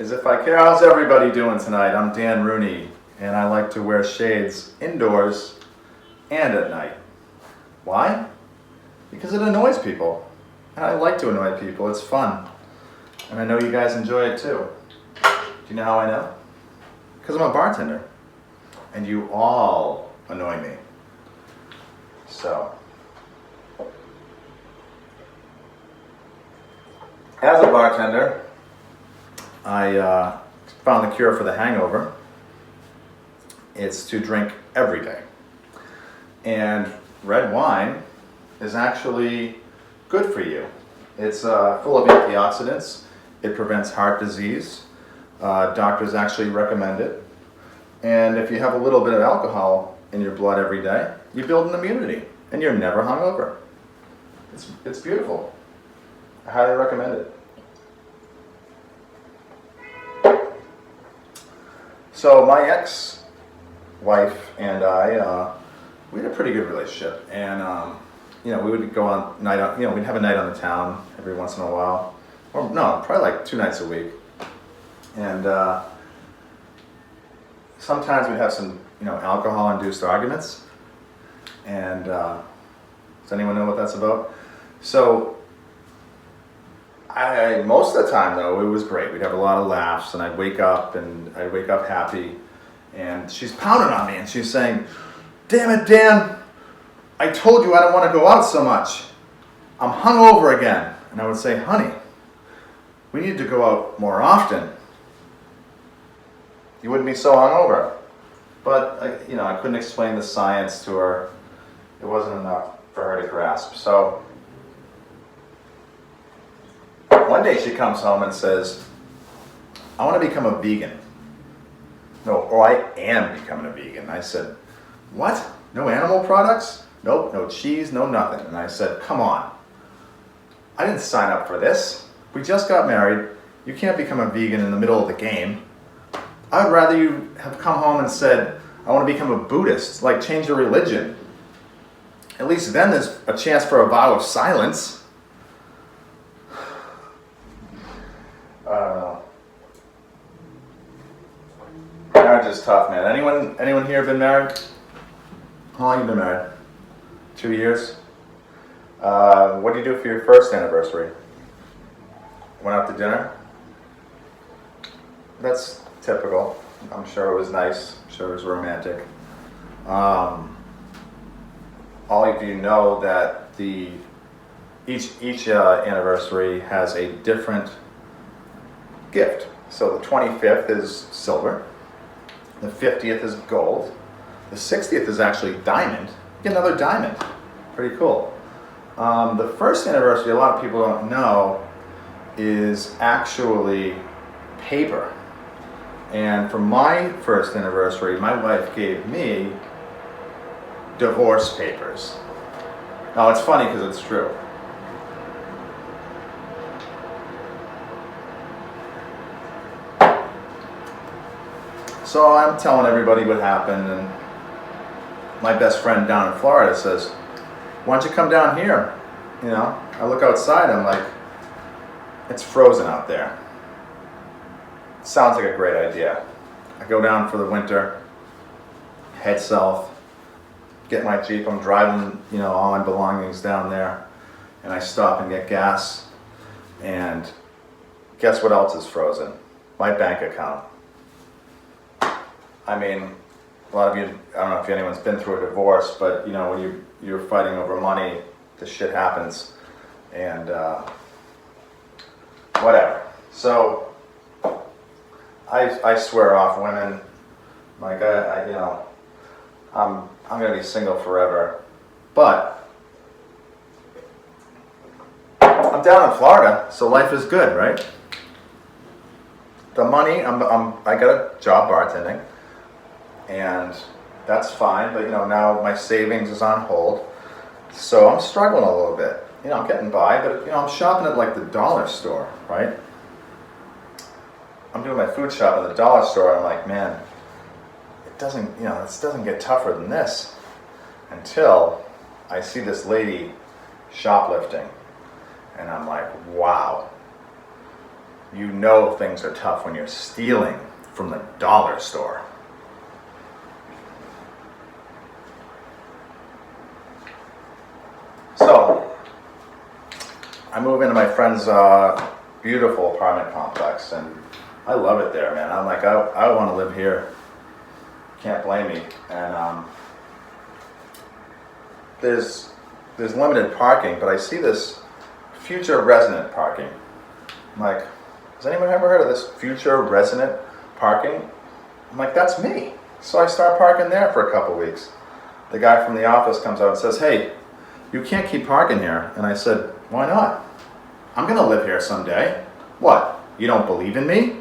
As if I care. How's everybody doing tonight? I'm Dan Rooney, and I like to wear shades indoors and at night. Why? Because it annoys people. And I like to annoy people. It's fun. And I know you guys enjoy it too. Do you know how I know? Because I'm a bartender. And you all annoy me. So, as a bartender, I found the cure for the hangover. It's to drink every day. And red wine is actually good for you. It's full of antioxidants. It prevents heart disease. Doctors actually recommend it. And if you have a little bit of alcohol in your blood every day, you build an immunity and you're never hungover. It's beautiful. I highly recommend it. So my ex-wife and I, we had a pretty good relationship, and we would go on night out. We'd have a night on the town every once in a while, or no, probably like 2 nights a week. And sometimes we'd have some, alcohol-induced arguments. And does anyone know what that's about? So most of the time, though, it was great. We'd have a lot of laughs, and I'd wake up happy. And she's pounding on me, and she's saying, "Damn it, Dan, I told you I don't want to go out so much. I'm hungover again." And I would say, "Honey, we need to go out more often. You wouldn't be so hungover." But I couldn't explain the science to her. It wasn't enough for her to grasp. So one day she comes home and says, "I want to become a vegan." I am becoming a vegan. I said, "What? No animal products? Nope, no cheese, no nothing." And I said, "Come on. I didn't sign up for this. We just got married. You can't become a vegan in the middle of the game. I'd rather you have come home and said, 'I want to become a Buddhist,' like change your religion. At least then there's a chance for a vow of silence." I don't know. Marriage is tough, man. Anyone here been married? How long have you been married? 2 years? What did you do for your first anniversary? Went out to dinner? That's typical. I'm sure it was nice. I'm sure it was romantic. All of you know that each anniversary has a different gift. So the 25th is silver. The 50th is gold. The 60th is actually diamond. Get another diamond. Pretty cool. The first anniversary, a lot of people don't know, is actually paper. And for my first anniversary, my wife gave me divorce papers. Now it's funny because it's true. So I'm telling everybody what happened, and my best friend down in Florida says, "Why don't you come down here?" I look outside, I'm like, it's frozen out there. Sounds like a great idea. I go down for the winter, head south, get my Jeep. I'm driving, all my belongings down there, and I stop and get gas. And guess what else is frozen? My bank account. I mean, a lot of you, I don't know if anyone's been through a divorce, but when you're fighting over money, this shit happens. And whatever. So I swear off women. Like I'm gonna be single forever. But I'm down in Florida, so life is good, right? The money, I got a job bartending, and that's fine. But now my savings is on hold, so I'm struggling a little bit. I'm getting by, but I'm shopping at like the dollar store, right? I'm doing my food shopping at the dollar store, and I'm like, man, this doesn't get tougher than this, until I see this lady shoplifting, and I'm like, wow, you know things are tough when you're stealing from the dollar store. So, I move into my friend's beautiful apartment complex, and I love it there, man. I'm like, I want to live here. Can't blame me. And there's limited parking, but I see this future resident parking. I'm like, has anyone ever heard of this future resident parking? I'm like, that's me. So I start parking there for a couple weeks. The guy from the office comes out and says, hey, you can't keep parking here. And I said, why not? I'm gonna live here someday. What, you don't believe in me?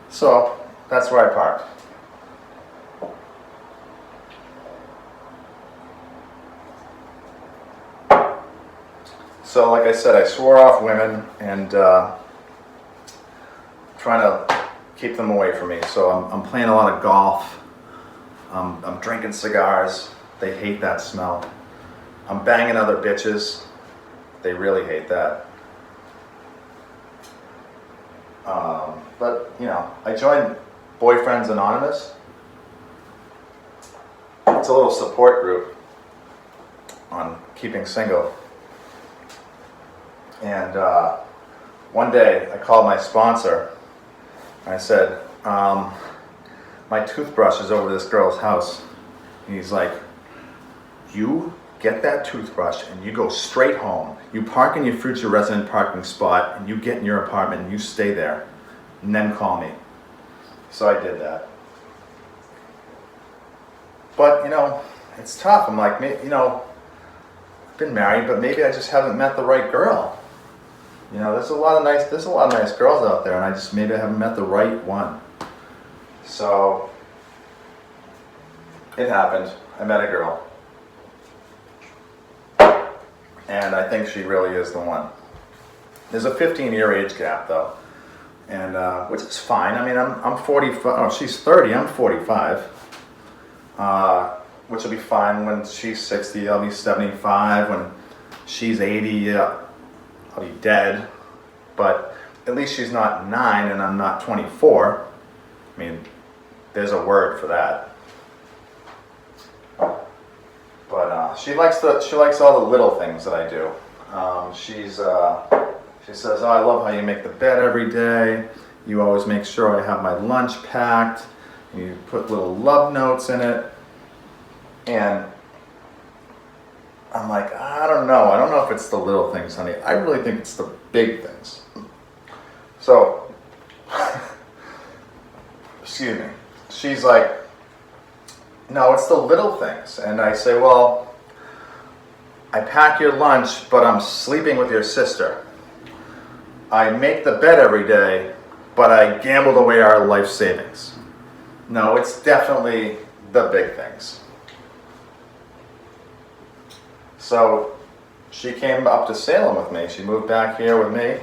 So that's where I parked. So like I said, I swore off women and trying to keep them away from me. So I'm playing a lot of golf. I'm drinking cigars. They hate that smell. I'm banging other bitches. They really hate that. But, you know, I joined Boyfriends Anonymous. It's a little support group on keeping single. And one day I called my sponsor. I said, my toothbrush is over this girl's house. And he's like, you get that toothbrush and you go straight home. You park in your future resident parking spot and you get in your apartment and you stay there. And then call me. So I did that. But, you know, it's tough. I'm like, you know, I've been married, but maybe I just haven't met the right girl. You know, there's a lot of nice girls out there, and maybe I haven't met the right one. So it happened. I met a girl, and I think she really is the one. There's a 15-year age gap, though, and which is fine. I mean, I'm 45. Oh, she's 30. I'm 45. Which will be fine when she's 60. I'll be 75. When she's 80. I'll be dead, but at least she's not 9 and I'm not 24. I mean, there's a word for that. But she likes all the little things that I do. She says, oh, I love how you make the bed every day. You always make sure I have my lunch packed. You put little love notes in it. And I'm like, I don't know. I don't know if it's the little things, honey. I really think it's the big things. So, excuse me. She's like, no, it's the little things. And I say, well, I pack your lunch, but I'm sleeping with your sister. I make the bed every day, but I gambled away our life savings. No, it's definitely the big things. So she came up to Salem with me. She moved back here with me,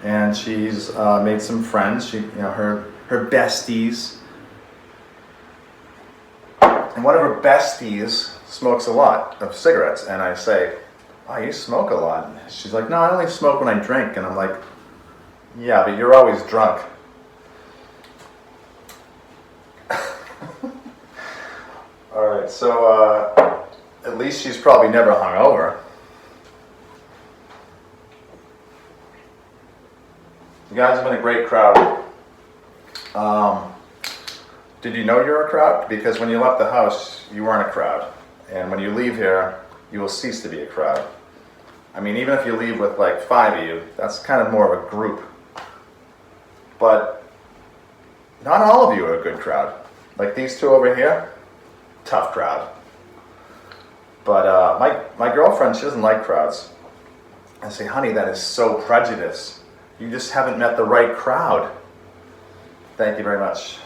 and she's made some friends. Her besties, and one of her besties smokes a lot of cigarettes. And I say, "Oh, you smoke a lot?" And she's like, "No, I only smoke when I drink." And I'm like, "Yeah, but you're always drunk." All right, so. At least she's probably never hungover. You guys have been a great crowd. Did you know you're a crowd? Because when you left the house, you weren't a crowd. And when you leave here, you will cease to be a crowd. I mean, even if you leave with like 5 of you, that's kind of more of a group. But not all of you are a good crowd. Like these two over here, tough crowd. But my girlfriend, she doesn't like crowds. I say, honey, that is so prejudiced. You just haven't met the right crowd. Thank you very much.